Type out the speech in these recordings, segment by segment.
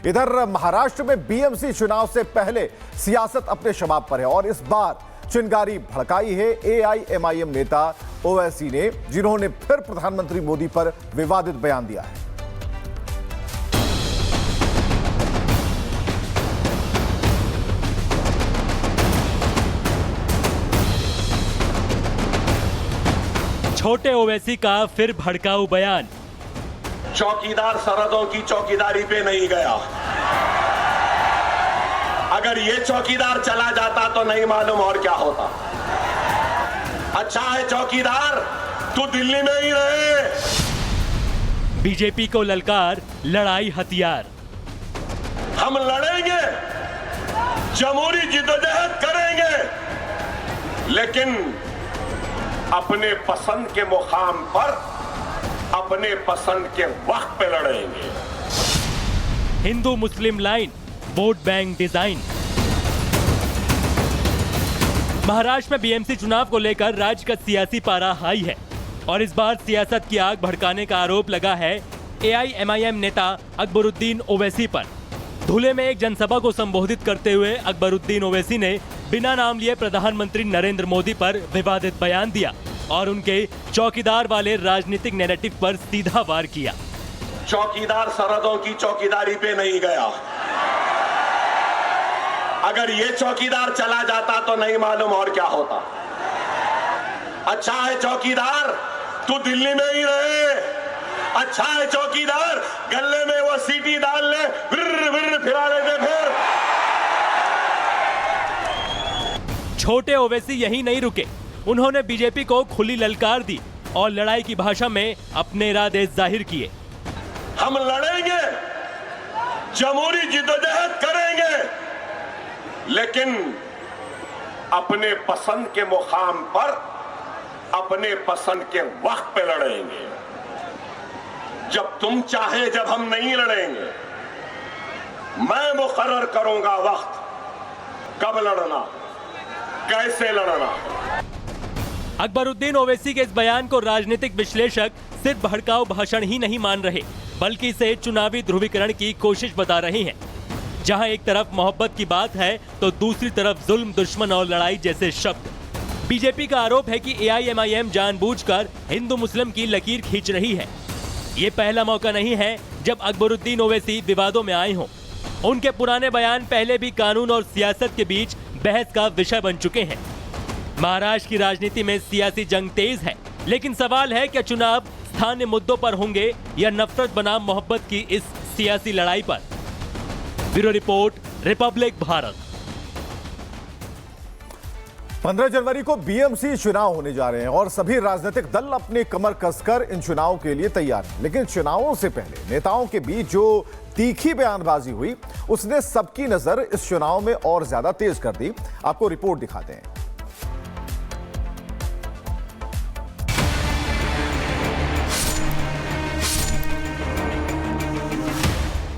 इधर महाराष्ट्र में बीएमसी चुनाव से पहले सियासत अपने शबाब पर है और इस बार चिंगारी भड़काई है एआईएमआईएम नेता ओवैसी ने, जिन्होंने फिर प्रधानमंत्री मोदी पर विवादित बयान दिया है। छोटे ओवैसी का फिर भड़काऊ बयान। चौकीदार सरहदों की चौकीदारी पे नहीं गया। अगर ये चौकीदार चला जाता तो नहीं मालूम और क्या होता। अच्छा है चौकीदार तू दिल्ली में ही रहे। बीजेपी को ललकार, लड़ाई हथियार। हम लड़ेंगे, जमहूरी जिद्दोजहद करेंगे, लेकिन अपने पसंद के मुकाम पर अपने पसंद के वक्त पे लड़ेंगे। हिंदू मुस्लिम line, vote bank design. Maharashtra में बीएमसी चुनाव को लेकर राज्य का सियासी पारा हाई है और इस बार सियासत की आग भड़काने का आरोप लगा है एआईएमआईएम नेता अकबरुद्दीन ओवैसी पर। धुले में एक जनसभा को संबोधित करते हुए अकबरुद्दीन ओवैसी ने बिना नाम लिए प्रधानमंत्री नरेंद्र मोदी पर विवादित बयान दिया और उनके चौकीदार वाले राजनीतिक नैरेटिव पर सीधा वार किया। चौकीदार सरहदों की चौकीदारी पे नहीं गया। अगर ये चौकीदार चला जाता तो नहीं मालूम और क्या होता। अच्छा है चौकीदार तू दिल्ली में ही रहे। अच्छा है चौकीदार गले में वो सीटी डाल ले, विर विर फिरा लेते फिर। छोटे ओवैसी यही नहीं रुके, उन्होंने बीजेपी को खुली ललकार दी और लड़ाई की भाषा में अपने इरादे जाहिर किए। हम लड़ेंगे, जमहूरी जिद्दोजहद करेंगे, लेकिन अपने पसंद के मुकाम पर अपने पसंद के वक्त पे लड़ेंगे। जब तुम चाहे जब हम नहीं लड़ेंगे। मैं मुकर्रर करूंगा वक्त, कब लड़ना, कैसे लड़ना। अकबरुद्दीन ओवैसी के इस बयान को राजनीतिक विश्लेषक सिर्फ भड़काऊ भाषण ही नहीं मान रहे, बल्कि इसे चुनावी ध्रुवीकरण की कोशिश बता रहे हैं। जहां एक तरफ मोहब्बत की बात है तो दूसरी तरफ जुल्म, दुश्मन और लड़ाई जैसे शब्द। बीजेपी का आरोप है कि एआईएमआईएम जानबूझकर हिंदू मुस्लिम की लकीर खींच रही है। ये पहला मौका नहीं है जब अकबरुद्दीन ओवैसी विवादों में आए हों। उनके पुराने बयान पहले भी कानून और सियासत के बीच बहस का विषय बन चुके हैं। महाराष्ट्र की राजनीति में सियासी जंग तेज है, लेकिन सवाल है क्या चुनाव स्थानीय मुद्दों पर होंगे या नफरत बनाम मोहब्बत की इस सियासी लड़ाई पर। Bureau report, republic Bharat. 15 जनवरी को बीएमसी चुनाव होने जा रहे हैं और सभी राजनीतिक दल अपनी कमर कसकर इन चुनावों के लिए तैयार हैं। लेकिन चुनावों से पहले नेताओं के बीच जो तीखी बयानबाजी हुई, उसने सबकी नजर इस चुनाव में और ज्यादा तेज कर दी। आपको रिपोर्ट दिखाते हैं।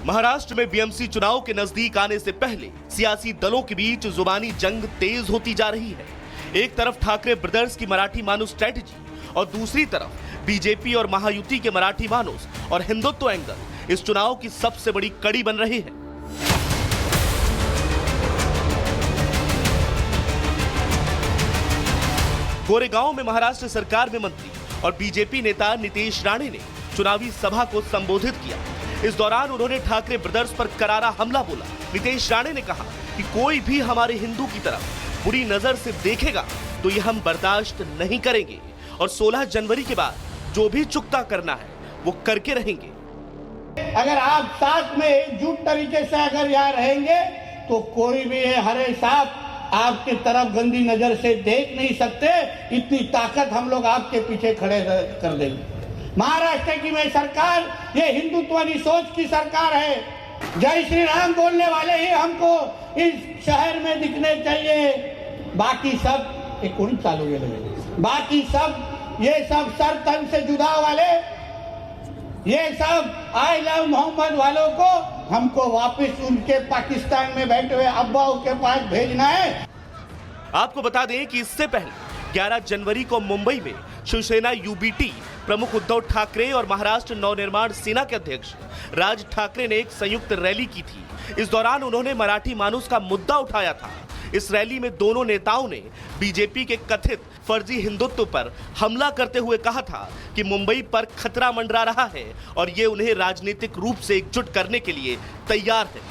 महाराष्ट्र में बीएमसी चुनाव के नजदीक आने से पहले सियासी दलों के बीच जुबानी जंग तेज होती जा रही है। एक तरफ ठाकरे ब्रदर्स की मराठी मानुस स्ट्रेटेजी और दूसरी तरफ बीजेपी और महायुति के मराठी मानुस और हिंदुत्व एंगल इस चुनाव की सबसे बड़ी कड़ी बन रहे हैं। गोरेगांव में महाराष्ट्र सरकार में मंत्री और बीजेपी नेता नीतीश राणे ने चुनावी सभा को संबोधित किया। इस दौरान उन्होंने ठाकरे ब्रदर्स पर करारा हमला बोला। नीतीश राणे ने कहा कि कोई भी हमारे हिंदू की तरफ बुरी नजर से देखेगा तो ये हम बर्दाश्त नहीं करेंगे और 16 जनवरी के बाद जो भी चुकता करना है वो करके रहेंगे। अगर आप साथ में एकजुट तरीके से अगर यहाँ रहेंगे तो कोई भी हरे साहब आपकी तरफ गंदी नजर से देख नहीं सकते। इतनी ताकत हम लोग आपके पीछे खड़े कर देंगे। महाराष्ट्र की में सरकार ये हिंदुत्वादी सोच की सरकार है। जय श्री राम बोलने वाले ही हमको इस शहर में दिखने चाहिए। बाकी सब एक कोई चालू है, बाकी सब ये सब सर तन से जुदा वाले, ये सब आई लव मोहम्मद वालों को हमको वापस उनके पाकिस्तान में बैठे हुए अब्बाओं के पास भेजना है। आपको बता दें कि इससे पहले 11 जनवरी को मुंबई में शिवसेना यूबीटी प्रमुख उद्धव ठाकरे और महाराष्ट्र नवनिर्माण सेना के अध्यक्ष राज ठाकरे ने एक संयुक्त रैली की थी। इस दौरान उन्होंने मराठी मानुस का मुद्दा उठाया था। इस रैली में दोनों नेताओं ने बीजेपी के कथित फर्जी हिंदुत्व पर हमला करते हुए कहा था कि मुंबई पर खतरा मंडरा रहा है और ये उन्हें राजनीतिक रूप से एकजुट करने के लिए तैयार है।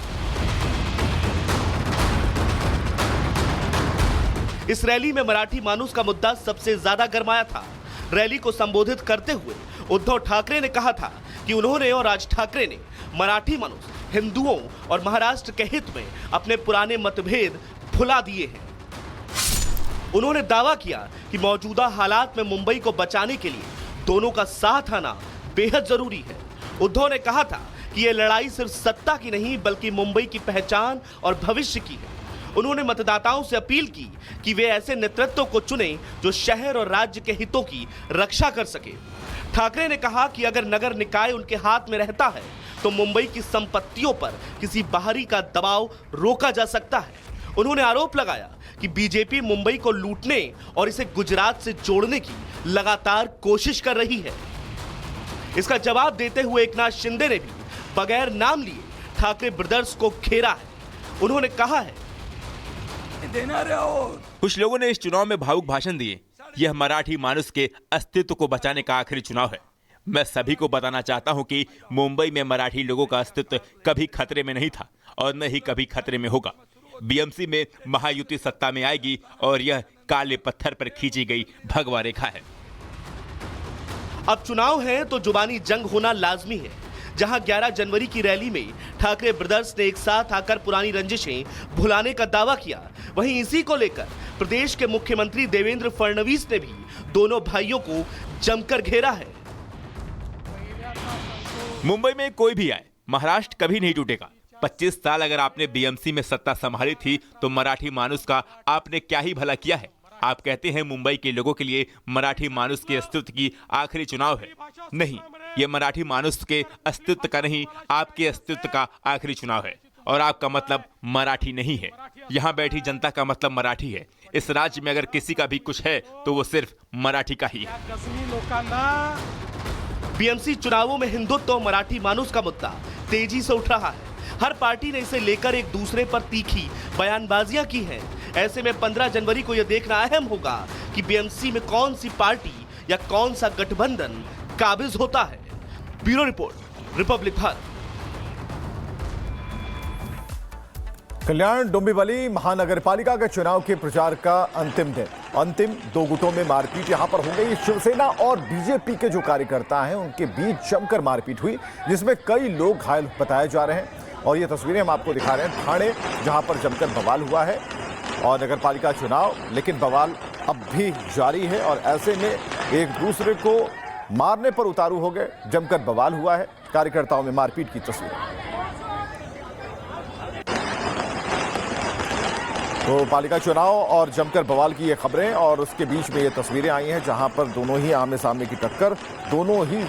इस रैली में मराठी मानुस का मुद्दा सबसे ज्यादा गरमाया था। रैली को संबोधित करते हुए उद्धव ठाकरे ने कहा था कि उन्होंने और राज ठाकरे ने मराठी मानुस हिंदुओं और महाराष्ट्र के हित में अपने पुराने मतभेद भुला दिए हैं। उन्होंने दावा किया कि मौजूदा हालात में मुंबई को बचाने के लिए दोनों का साथ आना बेहद जरूरी है। उद्धव ने कहा था कि यह लड़ाई सिर्फ सत्ता की नहीं बल्कि मुंबई की पहचान और भविष्य की है। उन्होंने मतदाताओं से अपील की कि वे ऐसे नेतृत्व को चुनें जो शहर और राज्य के हितों की रक्षा कर सके। ठाकरे ने कहा कि अगर नगर निकाय उनके हाथ में रहता है तो मुंबई की संपत्तियों पर किसी बाहरी का दबाव रोका जा सकता है। उन्होंने आरोप लगाया कि बीजेपी मुंबई को लूटने और इसे गुजरात से जोड़ने की लगातार कोशिश कर रही है। इसका जवाब देते हुए एकनाथ शिंदे ने भी बगैर नाम लिए ठाकरे ब्रदर्स को घेरा है। उन्होंने कहा है, कुछ लोगों ने इस चुनाव में भावुक भाषण दिए। यह मराठी मानुस के अस्तित्व को बचाने का आखिरी चुनाव है। मैं सभी को बताना चाहता हूं कि मुंबई में मराठी लोगों का अस्तित्व कभी खतरे में नहीं था और न ही कभी खतरे में होगा। बीएमसी में महायुति सत्ता में आएगी और यह काले पत्थर पर खींची गई भगवा रेखा है। अब चुनाव है तो जुबानी जंग होना लाजमी है। जहां 11 जनवरी की रैली में ठाकरे ब्रदर्स ने एक साथ आकर पुरानी रंजिशें भुलाने का दावा किया, वहीं इसी को लेकर प्रदेश के मुख्यमंत्री देवेंद्र फडणवीस ने भी दोनों भाइयों को जमकर घेरा है। मुंबई में कोई भी आए, महाराष्ट्र कभी नहीं टूटेगा। 25 साल अगर आपने बीएमसी में सत्ता संभाली थी तो मराठी मानुस का आपने क्या ही भला किया है। आप कहते हैं मुंबई के लोगों के लिए मराठी मानुस के अस्तित्व की आखिरी चुनाव है। नहीं, ये मराठी मानुस के अस्तित्व का नहीं, आपके अस्तित्व का आखिरी चुनाव है। और आपका मतलब मराठी नहीं है। यहाँ बैठी जनता का मतलब मराठी है। इस राज्य में अगर किसी का भी कुछ है तो वो सिर्फ मराठी का ही है। बीएमसी चुनावों में हिंदुत्व और मराठी मानुस का मुद्दा तेजी से उठ रहा है। हर पार्टी ने इसे लेकर एक दूसरे पर तीखी बयानबाजियां की हैं। ऐसे में 15 जनवरी को यह देखना अहम होगा कि बीएमसी में कौन सी पार्टी या कौन सा गठबंधन काबिज होता है। Bureau report, republic Bharat. Kalyan Dombivli महानगरपालिका के चुनाव के प्रचार का अंतिम दिन, अंतिम 2 गुटों में मारपीट यहां पर हो गई। शिवसेना और बीजेपी के जो कार्यकर्ता हैं उनके बीच जमकर मारपीट हुई, जिसमें कई लोग घायल बताए जा रहे हैं। और ये तस्वीरें हम आपको दिखा रहे हैं ठाणे, जहां पर जमकर बवाल हुआ है और नगरपालिका चुनाव, लेकिन बवाल अब भी जारी है। और ऐसे में एक दूसरे को मारने पर उतारू हो गए, जमकर बवाल हुआ है। कार्यकर्ताओं में मारपीट की तस्वीरें। तो पालिका चुनाव और जमकर बवाल की ये खबरें और उसके बीच में ये तस्वीरें आई हैं जहां पर दोनों ही आमने सामने की टक्कर, दोनों ही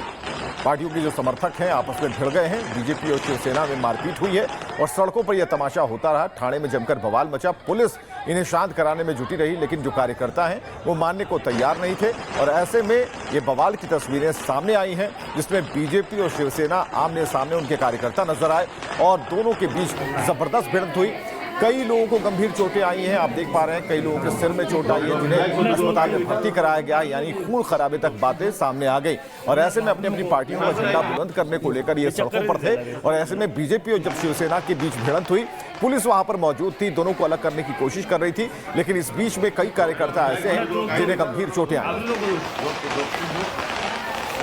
पार्टियों के जो समर्थक हैं आपस में भिड़ गए हैं। बीजेपी और शिवसेना में मारपीट हुई है और सड़कों पर यह तमाशा होता रहा। ठाणे में जमकर बवाल मचा, पुलिस इन्हें शांत कराने में जुटी रही, लेकिन जो कार्यकर्ता हैं वो मानने को तैयार नहीं थे। और ऐसे में ये बवाल की तस्वीरें सामने आई हैं जिसमें बीजेपी और शिवसेना आमने सामने उनके कार्यकर्ता नजर आए और दोनों के बीच जबरदस्त भिड़ंत हुई। कई लोगों को गंभीर चोटें आई हैं, आप देख पा रहे हैं। कई लोगों के सिर में चोट आई है जिन्हें अस्पताल में भर्ती कराया गया, यानी खून खराबे तक बातें सामने आ गई। और ऐसे में अपनी अपनी पार्टियों का झंडा बुलंद करने को लेकर ये सड़कों पर थे। और ऐसे में बीजेपी और जब शिवसेना के बीच भिड़ंत हुई, पुलिस वहां पर मौजूद थी, दोनों को अलग करने की कोशिश कर रही थी, लेकिन इस बीच में कई कार्यकर्ता ऐसे हैं जिन्हें गंभीर चोटें आई।